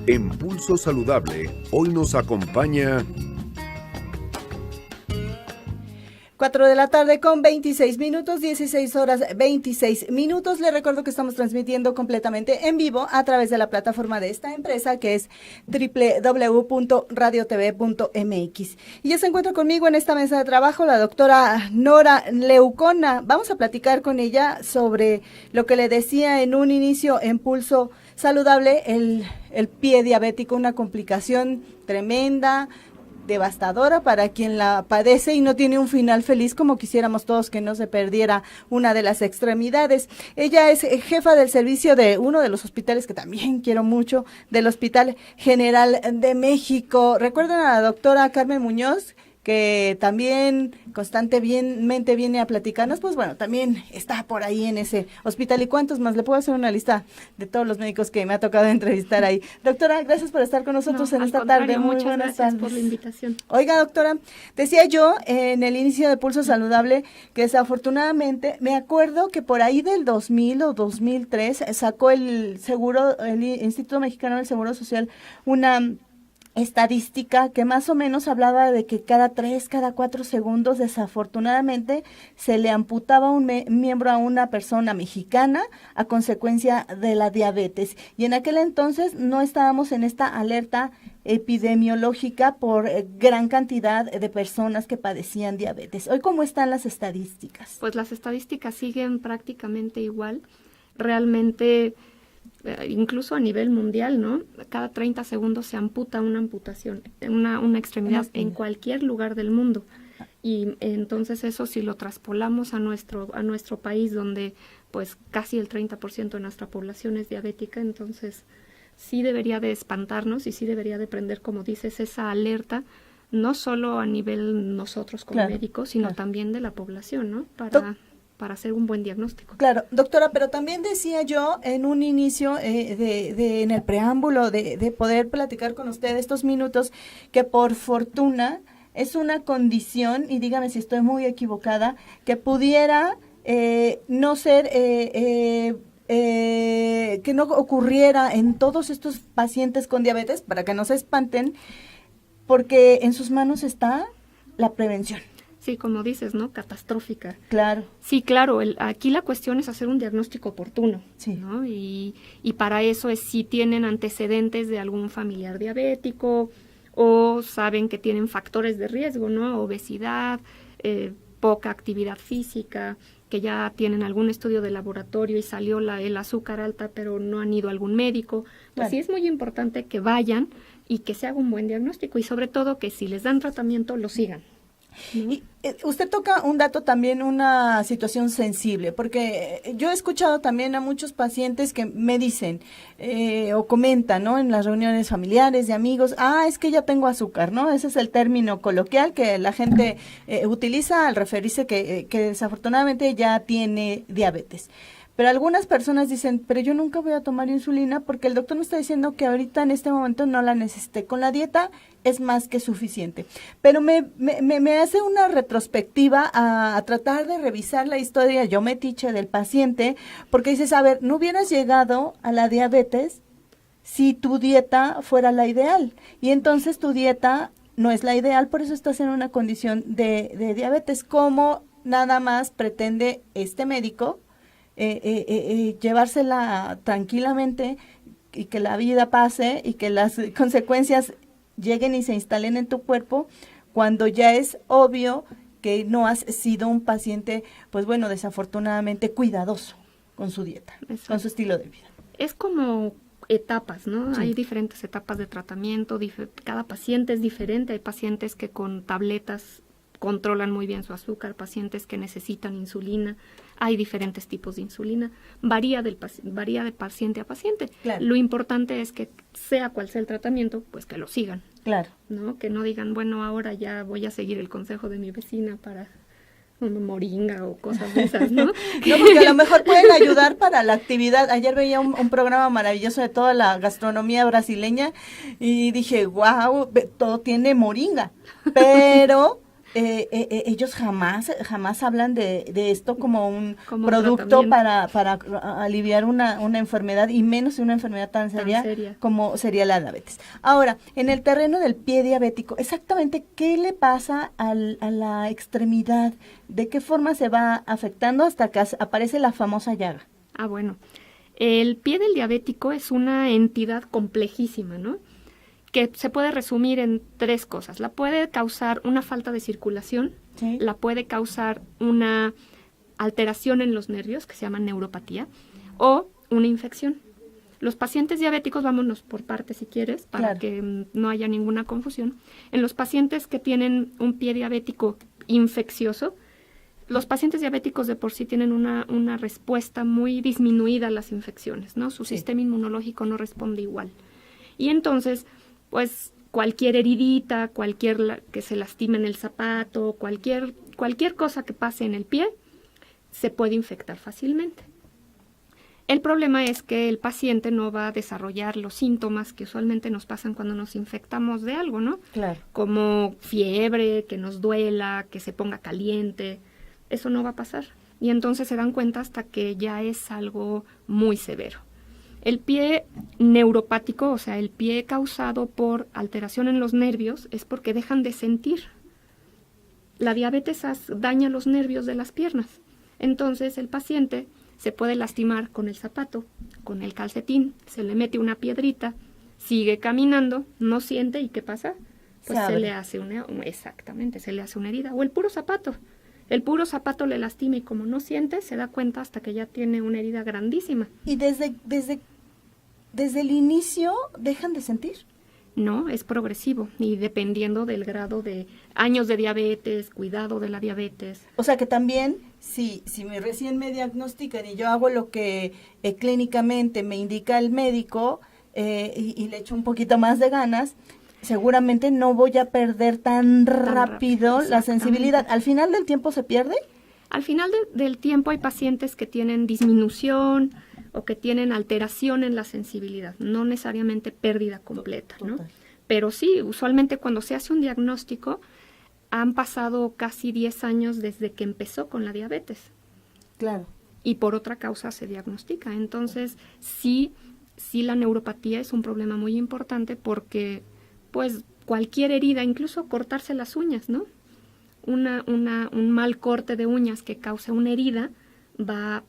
En Pulso Saludable, hoy nos acompaña 4 de la tarde con 26 minutos, 16 horas 26 minutos. Les recuerdo que estamos transmitiendo completamente en vivo a través de la plataforma de esta empresa, que es www.radiotv.mx. Y ya se encuentra conmigo en esta mesa de trabajo la doctora Nora Leucona. Vamos a platicar con ella sobre lo que le decía en un inicio en Pulso Saludable, el pie diabético, una complicación tremenda, devastadora para quien la padece y no tiene un final feliz como quisiéramos todos, que no se perdiera una de las extremidades. Ella es jefa del servicio de uno de los hospitales que también quiero mucho, del Hospital General de México. Recuerden a la doctora Carmen Muñoz, que también constantemente viene a platicarnos, pues bueno, también está por ahí en ese hospital. ¿Y cuántos más? Le puedo hacer una lista de todos los médicos que me ha tocado entrevistar ahí. Doctora, gracias por estar con nosotros en esta tarde. Muy buenas tardes. Por la invitación. Oiga, doctora, decía yo en el inicio de Pulso Saludable que desafortunadamente, me acuerdo que por ahí del 2000 o 2003 sacó el Instituto Mexicano del Seguro Social una estadística que más o menos hablaba de que cada 4 segundos desafortunadamente se le amputaba un miembro a una persona mexicana a consecuencia de la diabetes. Y en aquel entonces no estábamos en esta alerta epidemiológica por gran cantidad de personas que padecían diabetes. ¿Hoy cómo están las estadísticas? Pues las estadísticas siguen prácticamente igual. Realmente, incluso a nivel mundial, ¿no? Cada 30 segundos se amputa una amputación, una extremidad en cualquier lugar del mundo. Y entonces eso, si lo traspolamos a nuestro país, donde pues casi el 30% de nuestra población es diabética, entonces sí debería de espantarnos y sí debería de prender, como dices, esa alerta, no solo a nivel nosotros como médicos, sino también de la población, ¿no? Para hacer un buen diagnóstico. Claro, doctora, pero también decía yo en un inicio, en el preámbulo de poder platicar con usted estos minutos, que por fortuna es una condición, y dígame si estoy muy equivocada, que pudiera no ser, que no ocurriera en todos estos pacientes con diabetes, para que no se espanten, porque en sus manos está la prevención. Sí, como dices, ¿no? Catastrófica. Claro. Sí, claro. Aquí la cuestión es hacer un diagnóstico oportuno, sí, ¿no? Y para eso es si tienen antecedentes de algún familiar diabético o saben que tienen factores de riesgo, ¿no? Obesidad, poca actividad física, que ya tienen algún estudio de laboratorio y salió el azúcar alta, pero no han ido a algún médico. Pues sí es muy importante que vayan y que se haga un buen diagnóstico y sobre todo que si les dan tratamiento, lo sigan. Y usted toca un dato también, una situación sensible, porque yo he escuchado también a muchos pacientes que me dicen o comentan, ¿no? En las reuniones familiares de amigos, es que ya tengo azúcar, ¿no? Ese es el término coloquial que la gente utiliza al referirse que desafortunadamente ya tiene diabetes. Pero algunas personas dicen, pero yo nunca voy a tomar insulina porque el doctor me está diciendo que ahorita en este momento no la necesite. Con la dieta es más que suficiente. Pero me hace una retrospectiva a tratar de revisar la historia yo metiche del paciente, porque dices, a ver, no hubieras llegado a la diabetes si tu dieta fuera la ideal. Y entonces tu dieta no es la ideal, por eso estás en una condición de diabetes. ¿Cómo nada más pretende este médico llevársela tranquilamente y que la vida pase y que las consecuencias lleguen y se instalen en tu cuerpo cuando ya es obvio que no has sido un paciente, pues bueno, desafortunadamente cuidadoso con su dieta, con su estilo de vida? Es como etapas, ¿no? Sí. Hay diferentes etapas de tratamiento, cada paciente es diferente, hay pacientes que con tabletas controlan muy bien su azúcar, pacientes que necesitan insulina, hay diferentes tipos de insulina, varía de paciente a paciente. Claro. Lo importante es que sea cual sea el tratamiento, pues que lo sigan. Claro. ¿No? Que no digan, bueno, ahora ya voy a seguir el consejo de mi vecina para una moringa o cosas de esas, ¿no? No, porque a lo mejor pueden ayudar para la actividad. Ayer veía un programa maravilloso de toda la gastronomía brasileña y dije, wow, todo tiene moringa, pero Ellos jamás hablan de esto como un Como un producto tratamiento. para aliviar una enfermedad, y menos una enfermedad tan seria como sería la diabetes. Ahora, en el terreno del pie diabético, exactamente qué le pasa a la extremidad, de qué forma se va afectando hasta que aparece la famosa llaga. Bueno, el pie del diabético es una entidad complejísima, ¿no? Que se puede resumir en 3 cosas. La puede causar una falta de circulación, ¿Sí? la puede causar una alteración en los nervios, que se llama neuropatía, o una infección. Los pacientes diabéticos, vámonos por partes si quieres, para Claro. que no haya ninguna confusión. En los pacientes que tienen un pie diabético infeccioso, los pacientes diabéticos de por sí tienen una respuesta muy disminuida a las infecciones, ¿no? Su Sí. sistema inmunológico no responde igual. Y entonces, pues, cualquier heridita, que se lastime en el zapato, cualquier cosa que pase en el pie, se puede infectar fácilmente. El problema es que el paciente no va a desarrollar los síntomas que usualmente nos pasan cuando nos infectamos de algo, ¿no? Claro. Como fiebre, que nos duela, que se ponga caliente. Eso no va a pasar. Y entonces se dan cuenta hasta que ya es algo muy severo. El pie neuropático, o sea, el pie causado por alteración en los nervios, es porque dejan de sentir. La diabetes daña los nervios de las piernas. Entonces el paciente se puede lastimar con el zapato, con el calcetín, se le mete una piedrita, sigue caminando, no siente, ¿y qué pasa? Pues se le hace exactamente, se le hace una herida. O el puro zapato. El puro zapato le lastima y como no siente, se da cuenta hasta que ya tiene una herida grandísima. ¿Y desde el inicio dejan de sentir? No, es progresivo y dependiendo del grado de años de diabetes, cuidado de la diabetes. O sea que también, si recién me diagnostican y yo hago lo que clínicamente me indica el médico y le echo un poquito más de ganas, seguramente no voy a perder tan rápido la sensibilidad. ¿Al final del tiempo se pierde? Al final del tiempo hay pacientes que tienen disminución o que tienen alteración en la sensibilidad, no necesariamente pérdida completa, ¿no? Total. Pero sí, usualmente cuando se hace un diagnóstico, han pasado casi 10 años desde que empezó con la diabetes. Claro. Y por otra causa se diagnostica. Entonces, sí la neuropatía es un problema muy importante porque, pues, cualquier herida, incluso cortarse las uñas, ¿no? Un mal corte de uñas que cause una herida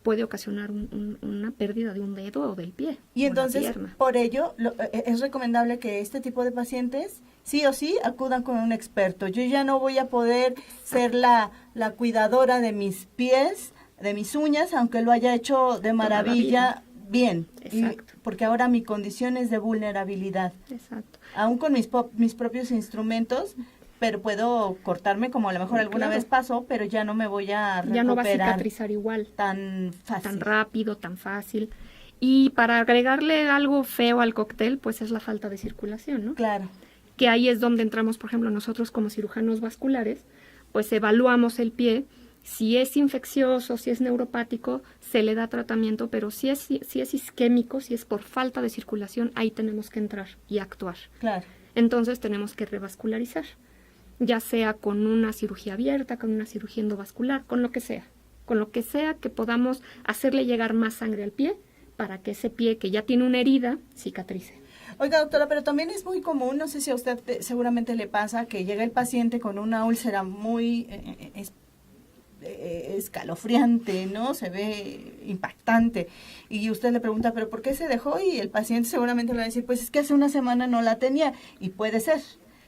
puede ocasionar una pérdida de un dedo o del pie. Y entonces, una pierna. por ello, es recomendable que este tipo de pacientes, sí o sí, acudan con un experto. Yo ya no voy a poder ser la cuidadora de mis pies, de mis uñas, aunque lo haya hecho de maravilla, bien. Exacto. Porque ahora mi condición es de vulnerabilidad. Exacto. Aún con mis propios instrumentos, pero puedo cortarme como a lo mejor alguna Claro. vez pasó, pero ya no me voy a recuperar Ya no va a cicatrizar igual. tan fácil. Tan rápido, tan fácil. Y para agregarle algo feo al cóctel, pues es la falta de circulación, ¿no? Claro. Que ahí es donde entramos, por ejemplo, nosotros como cirujanos vasculares, pues evaluamos el pie. Si es infeccioso, si es neuropático, se le da tratamiento, pero si es isquémico, si es por falta de circulación, ahí tenemos que entrar y actuar. Claro. Entonces tenemos que revascularizar, ya sea con una cirugía abierta, con una cirugía endovascular, con lo que sea que podamos hacerle llegar más sangre al pie para que ese pie que ya tiene una herida cicatrice. Oiga, doctora, pero también es muy común, no sé si a usted seguramente le pasa, que llega el paciente con una úlcera muy escalofriante, ¿no? Se ve impactante. Y usted le pregunta, ¿pero por qué se dejó? Y el paciente seguramente le va a decir, pues es que hace una semana no la tenía. Y puede ser.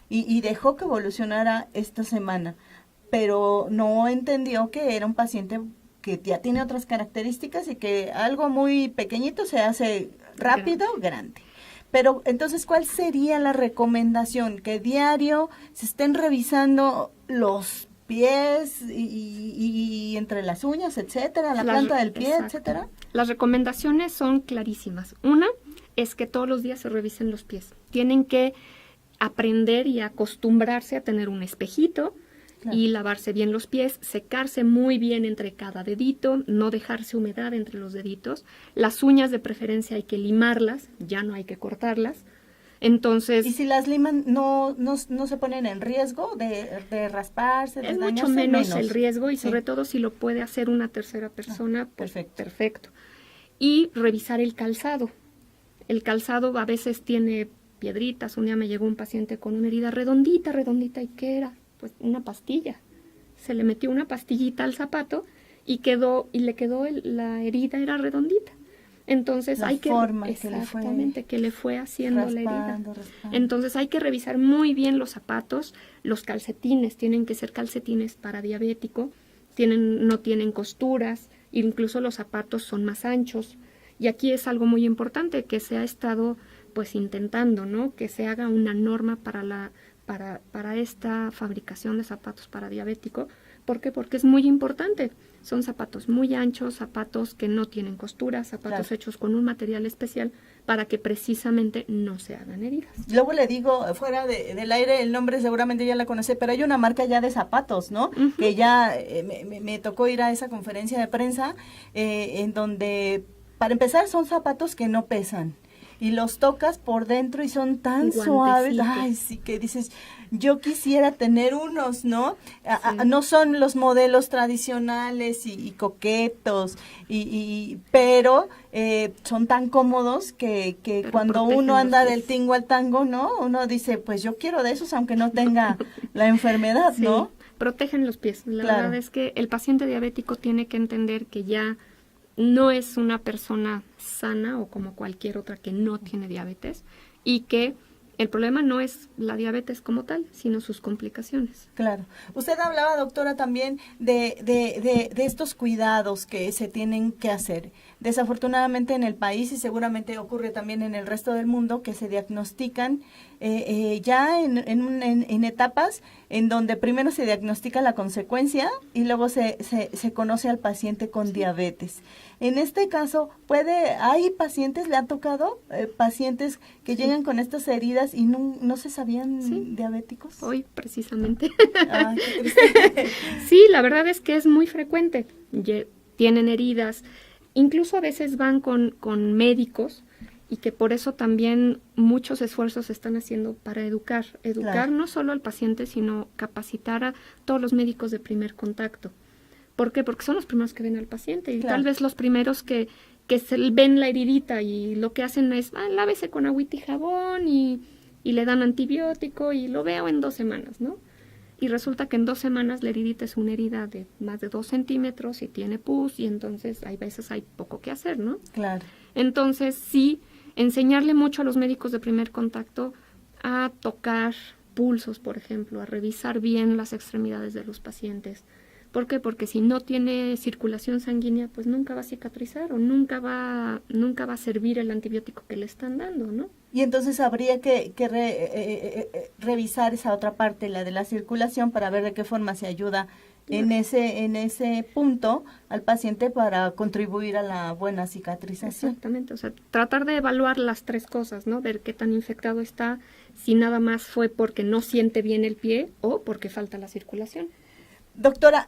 Y dejó que evolucionara esta semana. Pero no entendió que era un paciente que ya tiene otras características y que algo muy pequeñito se hace rápido, grande. Pero entonces, ¿cuál sería la recomendación? Que diario se estén revisando los pies y entre las uñas, etcétera, la planta del pie, exacto. etcétera. Las recomendaciones son clarísimas. Una es que todos los días se revisen los pies. Tienen que aprender y acostumbrarse a tener un espejito, claro, y lavarse bien los pies, secarse muy bien entre cada dedito, no dejarse humedad entre los deditos. Las uñas de preferencia hay que limarlas, ya no hay que cortarlas. Entonces, ¿Y si las liman no se ponen en riesgo de rasparse, de es dañarse? mucho menos el riesgo y sobre Sí. todo si lo puede hacer una tercera persona, pues perfecto. perfecto. Y revisar el calzado. El calzado a veces tiene piedritas. Un día me llegó un paciente con una herida redondita, ¿y qué era? Pues una pastilla. Se le metió una pastillita al zapato y le quedó la herida, era redondita. Entonces La hay que forma exactamente que le fue haciendo la herida. Raspando. Entonces hay que revisar muy bien los zapatos, los calcetines, tienen que ser calcetines para diabético, no tienen costuras, incluso los zapatos son más anchos. Y aquí es algo muy importante que se ha estado pues intentando, ¿no? Que se haga una norma para esta fabricación de zapatos para diabético. ¿Por qué? Porque es muy importante. Son zapatos muy anchos, zapatos que no tienen costuras, zapatos Claro. hechos con un material especial para que precisamente no se hagan heridas. Luego le digo, fuera del aire, el nombre seguramente ya la conoce, pero hay una marca ya de zapatos, ¿no? Ujú. Que ya me tocó ir a esa conferencia de prensa, en donde, para empezar, son zapatos que no pesan. Y los tocas por dentro y son tan Guantecito. suaves. Ay, sí, que dices, yo quisiera tener unos, ¿no? Sí. No son los modelos tradicionales y coquetos, pero son tan cómodos que Pero cuando protegen uno los anda pies. del tingo al tango, ¿no? Uno dice, pues yo quiero de esos aunque no tenga la enfermedad, Sí, ¿no? protegen los pies. La Claro. verdad es que el paciente diabético tiene que entender que ya no es una persona sana o como cualquier otra que no tiene diabetes y que el problema no es la diabetes como tal, sino sus complicaciones. Claro. Usted hablaba, doctora, también de estos cuidados que se tienen que hacer. Desafortunadamente en el país, y seguramente ocurre también en el resto del mundo, que se diagnostican ya en etapas en donde primero se diagnostica la consecuencia y luego se conoce al paciente con diabetes. En este caso, hay pacientes, le ha tocado pacientes que llegan con estas heridas y no se sabían Sí. diabéticos. Hoy, precisamente. Ay, qué triste. Sí, la verdad es que es muy frecuente. Tienen heridas, incluso a veces van con médicos y que por eso también muchos esfuerzos se están haciendo para educar Claro. no solo al paciente, sino capacitar a todos los médicos de primer contacto. ¿Por qué? Porque son los primeros que ven al paciente y Claro. tal vez los primeros que se ven la heridita y lo que hacen es, lávese con agüita y jabón y le dan antibiótico y lo veo en 2 semanas, ¿no? Y resulta que en 2 semanas la heridita es una herida de más de 2 centímetros y tiene pus y entonces hay veces hay poco que hacer, ¿no? Claro. Entonces sí, enseñarle mucho a los médicos de primer contacto a tocar pulsos, por ejemplo, a revisar bien las extremidades de los pacientes. ¿Por qué? Porque si no tiene circulación sanguínea, pues nunca va a cicatrizar o nunca va a servir el antibiótico que le están dando, ¿no? Y entonces habría que revisar esa otra parte, la de la circulación, para ver de qué forma se ayuda en ese punto al paciente para contribuir a la buena cicatrización. Exactamente, o sea, tratar de evaluar las 3 cosas, ¿no? Ver qué tan infectado está, si nada más fue porque no siente bien el pie o porque falta la circulación. Doctora,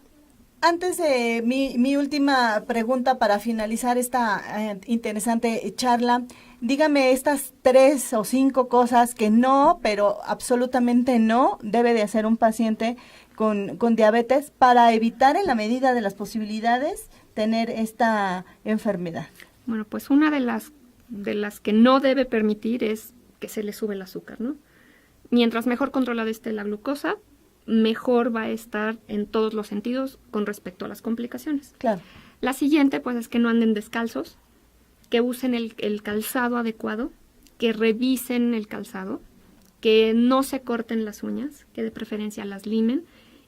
antes de mi última pregunta para finalizar esta interesante charla, dígame estas 3 o 5 cosas que no, pero absolutamente no, debe de hacer un paciente con diabetes para evitar en la medida de las posibilidades tener esta enfermedad. Bueno, pues una de las que no debe permitir es que se le sube el azúcar, ¿no? Mientras mejor controlada esté la glucosa, mejor va a estar en todos los sentidos con respecto a las complicaciones. Claro. La siguiente, pues, es que no anden descalzos, que usen el calzado adecuado, que revisen el calzado, que no se corten las uñas, que de preferencia las limen,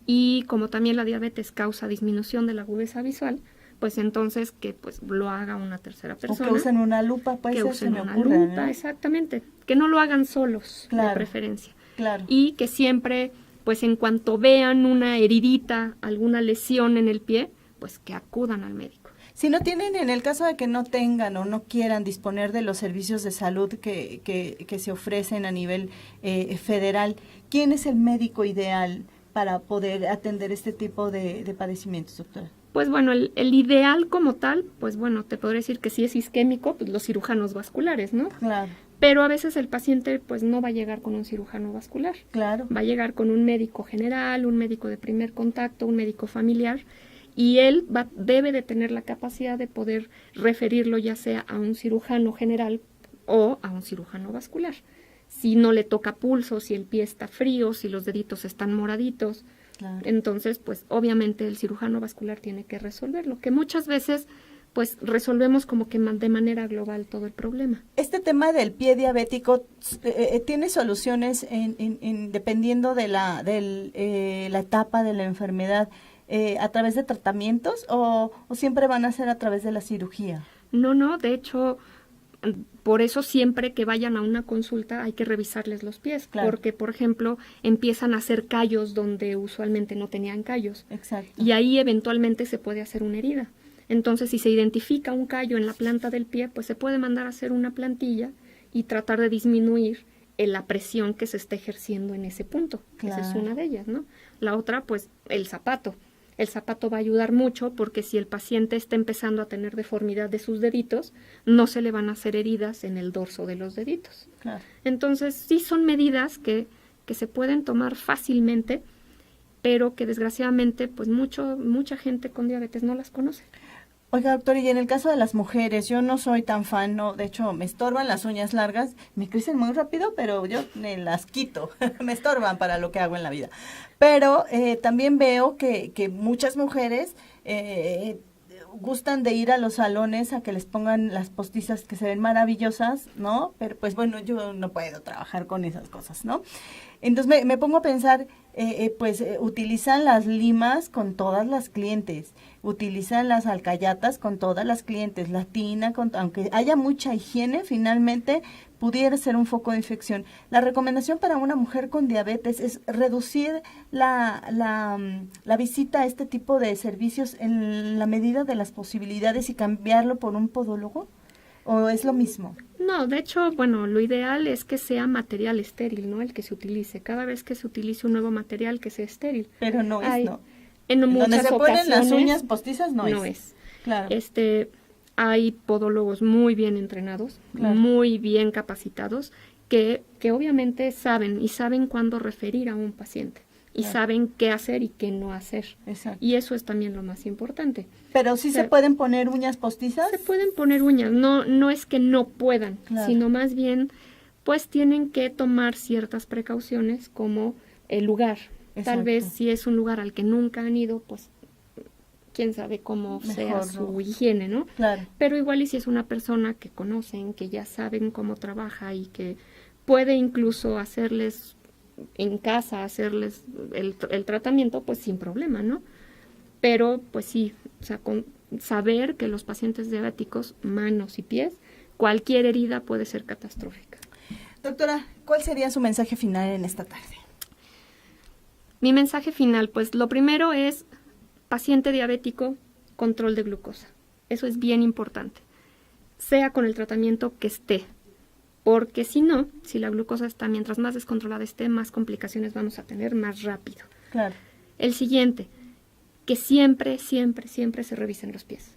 y como también la diabetes causa disminución de la agudeza visual, pues entonces que pues lo haga una tercera persona. O que usen una lupa, pues que se usen me una ocurre, lupa, ¿no? exactamente. Que no lo hagan solos, Claro. de preferencia. Claro. Y que siempre, pues en cuanto vean una heridita, alguna lesión en el pie, pues que acudan al médico. Si no tienen, en el caso de que no tengan o no quieran disponer de los servicios de salud que se ofrecen a nivel federal, ¿quién es el médico ideal para poder atender este tipo de padecimientos, doctora? Pues bueno, el ideal como tal, pues bueno, te podría decir que si es isquémico, pues los cirujanos vasculares, ¿no? Claro. Pero a veces el paciente pues no va a llegar con un cirujano vascular. Claro. Va a llegar con un médico general, un médico de primer contacto, un médico familiar, y él debe de tener la capacidad de poder referirlo ya sea a un cirujano general o a un cirujano vascular. Si no le toca pulso, si el pie está frío, si los deditos están moraditos, Claro. entonces pues obviamente el cirujano vascular tiene que resolverlo, que muchas veces pues resolvemos como que de manera global todo el problema. Este tema del pie diabético tiene soluciones dependiendo de la etapa de la enfermedad, a través de tratamientos o siempre van a ser a través de la cirugía. No, de hecho, por eso siempre que vayan a una consulta hay que revisarles los pies, Claro. porque por ejemplo empiezan a hacer callos donde usualmente no tenían callos. Exacto. Y ahí eventualmente se puede hacer una herida. Entonces, si se identifica un callo en la planta del pie, pues se puede mandar a hacer una plantilla y tratar de disminuir la presión que se está ejerciendo en ese punto. Claro. Esa es una de ellas, ¿no? La otra, pues, el zapato. El zapato va a ayudar mucho porque si el paciente está empezando a tener deformidad de sus deditos, no se le van a hacer heridas en el dorso de los deditos. Claro. Entonces, sí son medidas que se pueden tomar fácilmente, pero que desgraciadamente, pues, mucha gente con diabetes no las conoce. Oiga, doctor, y en el caso de las mujeres, yo no soy tan fan, no, de hecho me estorban las uñas largas, me crecen muy rápido, pero yo me las quito, me estorban para lo que hago en la vida. Pero también veo que muchas mujeres gustan de ir a los salones a que les pongan las postizas que se ven maravillosas, ¿no? Pero pues bueno, yo no puedo trabajar con esas cosas, ¿no? Entonces me pongo a pensar, utilizan las limas con todas las clientes, utilizan las alcayatas con todas las clientes, la tina, aunque haya mucha higiene, finalmente pudiera ser un foco de infección. La recomendación para una mujer con diabetes es reducir la visita a este tipo de servicios en la medida de las posibilidades y cambiarlo por un podólogo, ¿o es lo mismo? No, de hecho, bueno, lo ideal es que sea material estéril, ¿no? El que se utilice. Cada vez que se utilice un nuevo material, que sea estéril. Pero no es, ¿no? En muchas donde se ponen las ocasiones, uñas postizas no es. Claro. Hay podólogos muy bien entrenados, Claro. muy bien capacitados, que obviamente saben cuándo referir a un paciente. Y Claro. saben qué hacer y qué no hacer. Exacto. Y eso es también lo más importante. Pero sí se pueden poner uñas postizas. Se pueden poner uñas, no es que no puedan, Claro. sino más bien, pues tienen que tomar ciertas precauciones como el lugar. Exacto. Tal vez si es un lugar al que nunca han ido, pues quién sabe cómo sea Mejor, su ¿no? higiene, ¿no? Claro. Pero igual y si es una persona que conocen, que ya saben cómo trabaja y que puede incluso hacerles en casa, hacerles el tratamiento, pues sin problema, ¿no? Pero pues sí, o sea, con saber que los pacientes diabéticos, manos y pies, cualquier herida puede ser catastrófica. Doctora, ¿cuál sería su mensaje final en esta tarde? Mi mensaje final, pues lo primero es paciente diabético, control de glucosa. Eso es bien importante. Sea con el tratamiento que esté. Porque si no, si la glucosa está, mientras más descontrolada esté, más complicaciones vamos a tener más rápido. Claro. El siguiente, que siempre se revisen los pies.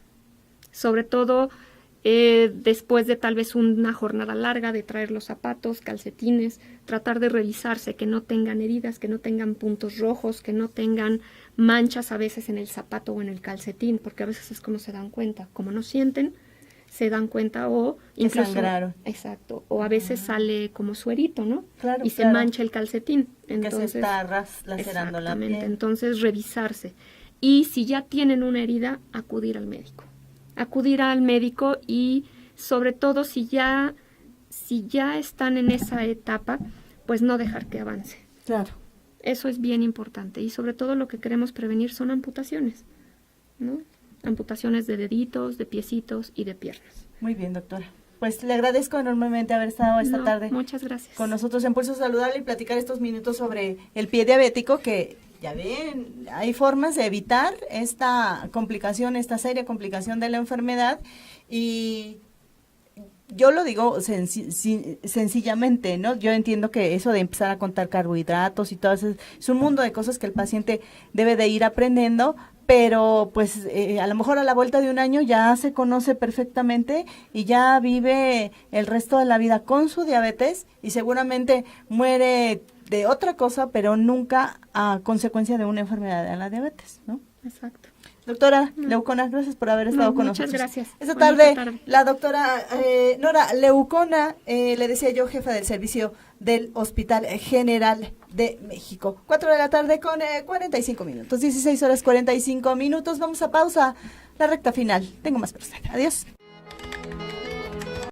Sobre todo después de tal vez una jornada larga de traer los zapatos, calcetines, tratar de revisarse, que no tengan heridas, que no tengan puntos rojos, que no tengan manchas a veces en el zapato o en el calcetín, porque a veces es como se dan cuenta, como no sienten, se dan cuenta o incluso sangraron. Exacto, o a veces sale como suerito, ¿no? Claro, y se claro. mancha el calcetín. Entonces, que se está lacerando la exactamente, piel. entonces revisarse. Y si ya tienen una herida, acudir al médico. Acudir al médico y sobre todo si ya están en esa etapa, pues no dejar que avance. Claro. Eso es bien importante y sobre todo lo que queremos prevenir son amputaciones, ¿no? Amputaciones de deditos, de piecitos y de piernas. Muy bien, doctora. Pues le agradezco enormemente haber estado esta tarde Muchas gracias. con nosotros en Pulso Saludable y platicar estos minutos sobre el pie diabético, que ya ven, hay formas de evitar esta complicación, esta seria complicación de la enfermedad, y yo lo digo sencillamente, ¿no? Yo entiendo que eso de empezar a contar carbohidratos y todo eso es un mundo de cosas que el paciente debe de ir aprendiendo, pero pues a lo mejor a la vuelta de un año ya se conoce perfectamente y ya vive el resto de la vida con su diabetes y seguramente muere de otra cosa, pero nunca a consecuencia de una enfermedad de la diabetes, ¿no? Exacto. Doctora Leucona, gracias por haber estado con muchas nosotros. gracias. Esta Bonita tarde, la doctora Nora Leucona, le decía yo, jefa del servicio del Hospital General de México. 4 de la tarde con 45 minutos, 16 horas 45 minutos. Vamos a pausa, la recta final. Tengo más para usted. Adiós.